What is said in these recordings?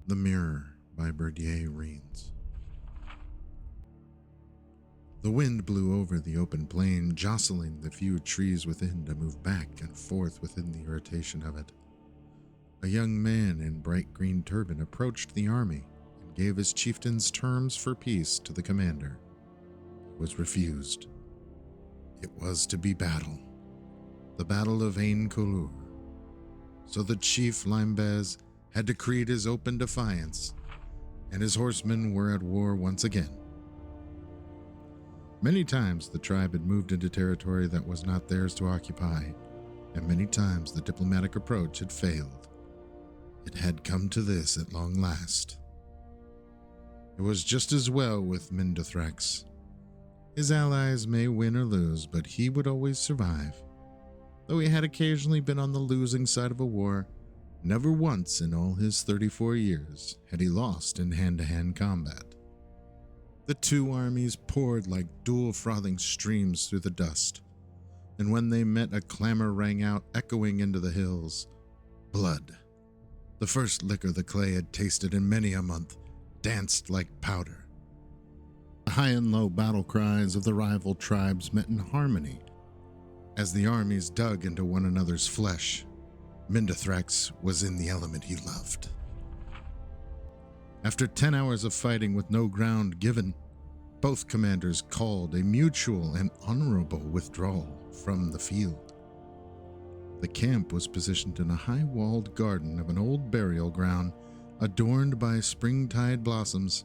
The Mirror by Berbier Wreans. The wind blew over the open plain, jostling the few trees within to move back and forth within the irritation of it. A young man in bright green turban approached the army and gave his chieftain's terms for peace to the commander. It was refused. It was to be battle. The Battle of Ain Kolur. So the chief Limbaz had decreed his open defiance, and his horsemen were at war once again. Many times the tribe had moved into territory that was not theirs to occupy, and many times the diplomatic approach had failed. It had come to this at long last. It was just as well with Mindothrax. His allies may win or lose, but he would always survive. Though he had occasionally been on the losing side of a war, never once in all his 34 years had he lost in hand-to-hand combat. The two armies poured like dual frothing streams through the dust, and when they met, a clamor rang out, echoing into the hills. Blood, the first liquor the clay had tasted in many a month, danced like powder. The high and low battle cries of the rival tribes met in harmony as the armies dug into one another's flesh. Mindothrax was in the element he loved. After 10 hours of fighting with no ground given, both commanders called a mutual and honorable withdrawal from the field. The camp was positioned in a high-walled garden of an old burial ground adorned by springtide blossoms.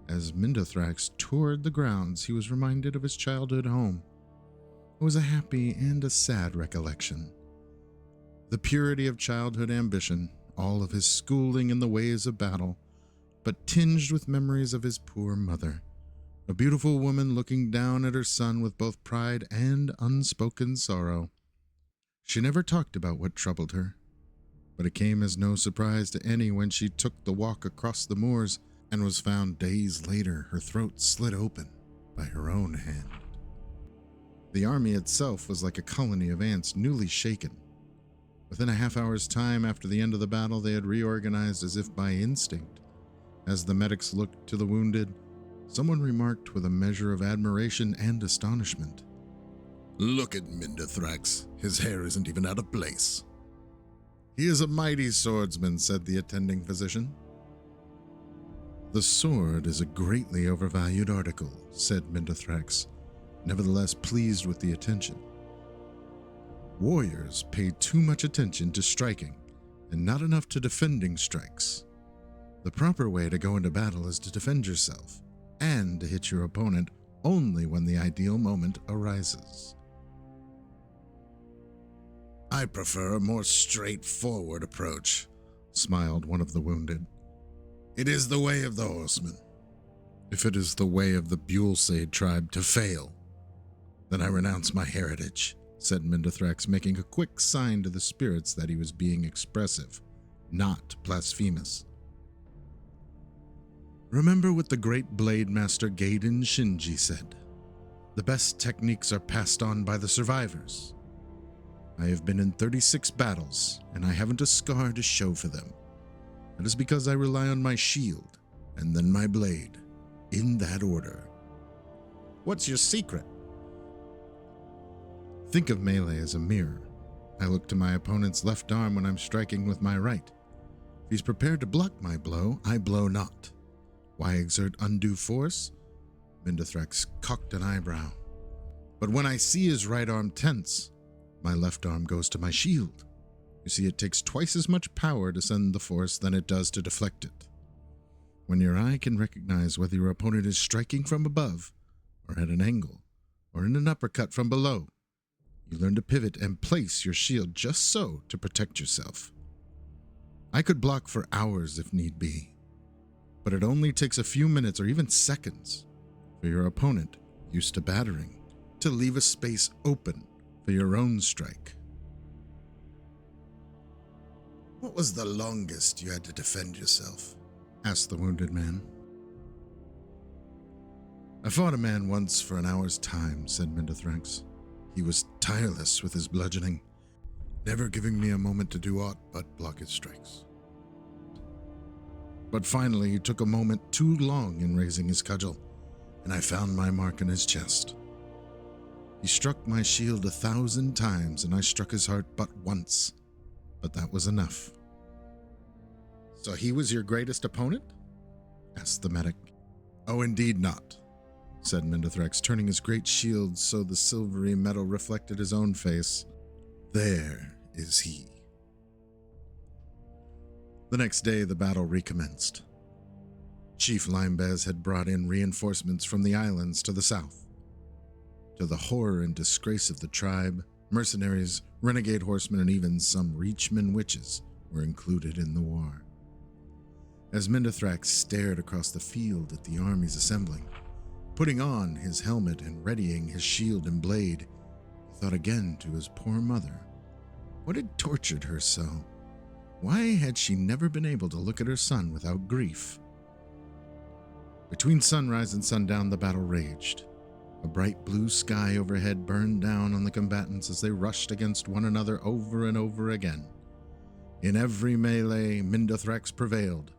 As Mindothrax toured the grounds, he was reminded of his childhood home. It was a happy and a sad recollection. The purity of childhood ambition, all of his schooling in the ways of battle, but tinged with memories of his poor mother, a beautiful woman looking down at her son with both pride and unspoken sorrow. She never talked about what troubled her, but it came as no surprise to any when she took the walk across the moors and was found days later, her throat slit open by her own hand. The army itself was like a colony of ants newly shaken. Within a half-hour's time after the end of the battle, they had reorganized as if by instinct. As the medics looked to the wounded, someone remarked with a measure of admiration and astonishment, "Look at Mindothrax. His hair isn't even out of place." "He is a mighty swordsman," said the attending physician. "The sword is a greatly overvalued article," said Mindothrax, nevertheless pleased with the attention. "Warriors pay too much attention to striking, and not enough to defending strikes. The proper way to go into battle is to defend yourself, and to hit your opponent only when the ideal moment arises." "I prefer a more straightforward approach," smiled one of the wounded. "It is the way of the horsemen." "If it is the way of the Bulesade tribe to fail, then I renounce my heritage," said Mindothrax, making a quick sign to the spirits that he was being expressive, not blasphemous. "Remember what the great blade master Gaiden Shinji said. The best techniques are passed on by the survivors. I have been in 36 battles, and I haven't a scar to show for them. That is because I rely on my shield, and then my blade, in that order." "What's your secret?" "Think of melee as a mirror. I look to my opponent's left arm when I'm striking with my right. If he's prepared to block my blow, I blow not. Why exert undue force?" Mindothrax cocked an eyebrow. "But when I see his right arm tense, my left arm goes to my shield. You see, it takes twice as much power to send the force than it does to deflect it. When your eye can recognize whether your opponent is striking from above, or at an angle, or in an uppercut from below, you learn to pivot and place your shield just so to protect yourself. I could block for hours if need be, but it only takes a few minutes or even seconds for your opponent, used to battering, to leave a space open for your own strike." "What was the longest you had to defend yourself?" asked the wounded man. "I fought a man once for an hour's time," said Mindothrax. "He was tireless with his bludgeoning, never giving me a moment to do aught but block his strikes." But finally he took a moment too long in raising his cudgel, and I found my mark in his chest. He struck my shield 1,000 times, and I struck his heart but once, but that was enough. "So he was your greatest opponent?" asked the medic. "Oh, indeed not," said Mindothrax, turning his great shield so the silvery metal reflected his own face. "There is he." The next day, the battle recommenced. Chief Limebez had brought in reinforcements from the islands to the south. To the horror and disgrace of the tribe, mercenaries, renegade horsemen, and even some Reachman witches were included in the war. As Mindothrax stared across the field at the armies assembling, putting on his helmet and readying his shield and blade, he thought again to his poor mother. What had tortured her so? Why had she never been able to look at her son without grief? Between sunrise and sundown, the battle raged. A bright blue sky overhead burned down on the combatants as they rushed against one another over and over again. In every melee, Mindothrax prevailed.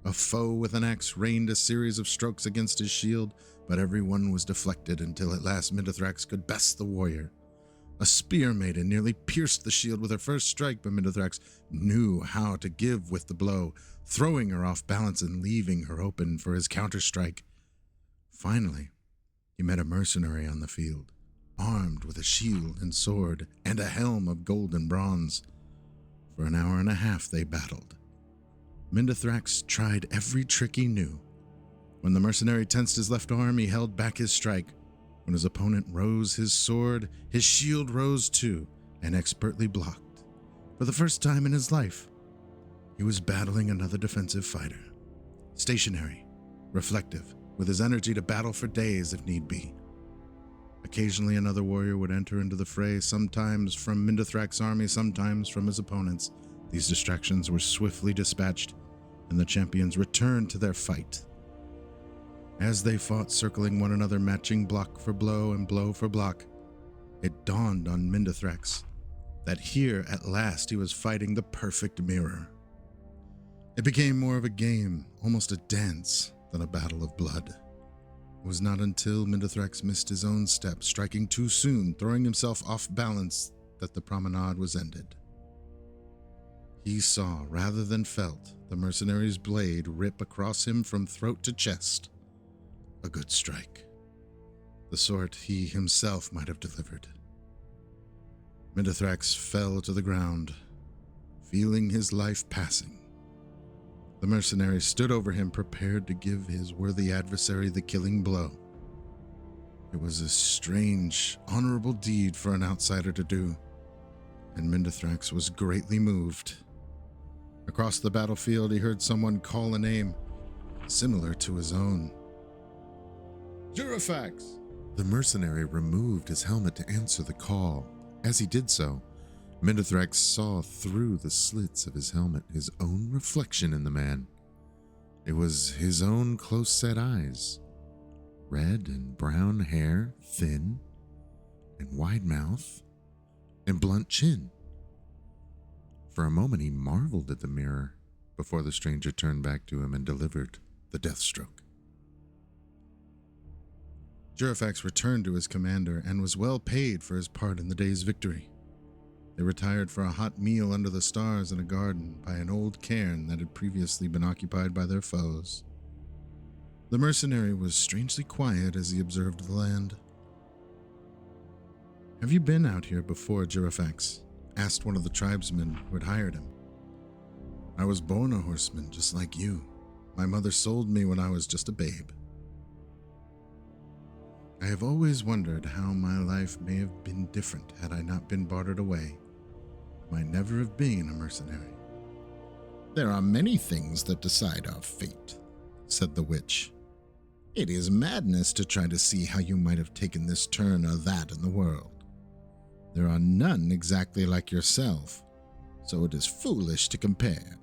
A foe with an axe rained a series of strokes against his shield, but every one was deflected until at last Mindothrax could best the warrior. A spear maiden nearly pierced the shield with her first strike, but Mindothrax knew how to give with the blow, throwing her off balance and leaving her open for his counterstrike. Finally, he met a mercenary on the field, armed with a shield and sword and a helm of gold and bronze. For an hour and a half they battled. Mindothrax tried every trick he knew. When the mercenary tensed his left arm, he held back his strike. When his opponent rose his sword, his shield rose too, and expertly blocked. For the first time in his life, he was battling another defensive fighter. Stationary, reflective, with his energy to battle for days if need be. Occasionally another warrior would enter into the fray, sometimes from Mindothrax's army, sometimes from his opponent's. These distractions were swiftly dispatched, and the champions returned to their fight. As they fought, circling one another, matching block for blow and blow for block, it dawned on Mindothrax that here at last he was fighting the perfect mirror. It became more of a game, almost a dance, than a battle of blood. It was not until Mindothrax missed his own step, striking too soon, throwing himself off balance, that the promenade was ended. He saw, rather than felt, the mercenary's blade rip across him from throat to chest. A good strike. The sort he himself might have delivered. Mindothrax fell to the ground, feeling his life passing. The mercenary stood over him, prepared to give his worthy adversary the killing blow. It was a strange, honorable deed for an outsider to do, and Mindothrax was greatly moved. Across the battlefield, he heard someone call a name similar to his own. "Jurafax!" The mercenary removed his helmet to answer the call. As he did so, Mindothrax saw through the slits of his helmet his own reflection in the man. It was his own close-set eyes. Red and brown hair, thin and wide mouth, and blunt chin. For a moment he marveled at the mirror before the stranger turned back to him and delivered the death stroke. Jurafax returned to his commander and was well paid for his part in the day's victory. They retired for a hot meal under the stars in a garden by an old cairn that had previously been occupied by their foes. The mercenary was strangely quiet as he observed the land. "Have you been out here before, Jurafax?" asked one of the tribesmen who had hired him. "I was born a horseman, just like you. My mother sold me when I was just a babe. I have always wondered how my life may have been different had I not been bartered away. I might never have been a mercenary." "There are many things that decide our fate," said the witch. "It is madness to try to see how you might have taken this turn or that in the world. There are none exactly like yourself, so it is foolish to compare."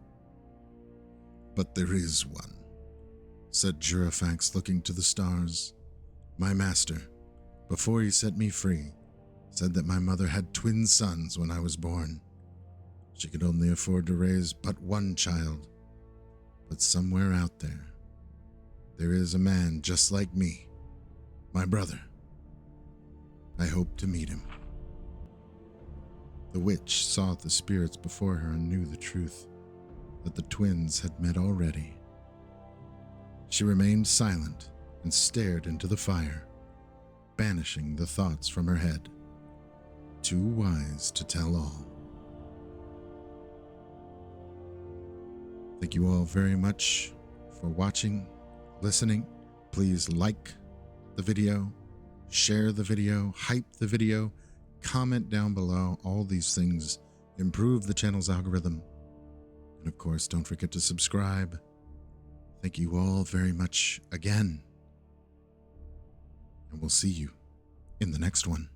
"But there is one," said Jurafax, looking to the stars. "My master, before he set me free, said that my mother had twin sons when I was born. She could only afford to raise but one child, But somewhere out there, there is a man just like me, my brother. I hope to meet him. The witch saw the spirits before her and knew the truth, that the twins had met already. She remained silent and stared into the fire, banishing the thoughts from her head, too wise to tell all. Thank you all very much for watching, listening. Please like the video, share the video, hype the video, comment down below. All these things improve the channel's algorithm. And of course, don't forget to subscribe. Thank you all very much again. And we'll see you in the next one.